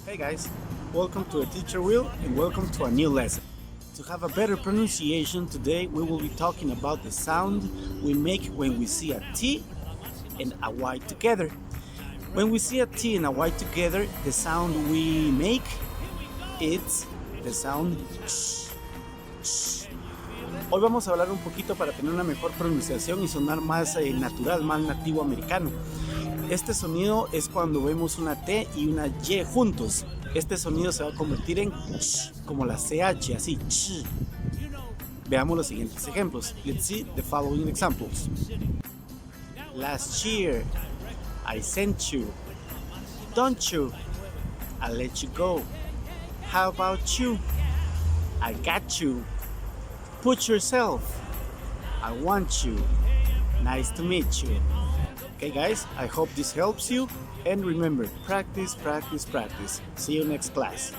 Hey guys, welcome to a Teacher Wheel and welcome to a new lesson. To have a better pronunciation today, we will be talking about the sound we make when we see a T and a Y together. When we see a T and a Y together, the sound we make, it's the sound sh, sh. Hoy vamos a hablar un poquito para tener una mejor pronunciación y sonar más natural, más nativo americano. Este sonido es cuando vemos una T y una Y juntos. Este sonido se va a convertir en sh, como la CH, así, sh. Veamos los siguientes ejemplos. Let's see the following examples. Last year, I sent you. Don't you? I'll let you go. How about you? I got you. Put yourself. I want you. Nice to meet you. Okay guys, I hope this helps you, and remember, practice, practice, practice. See you next class.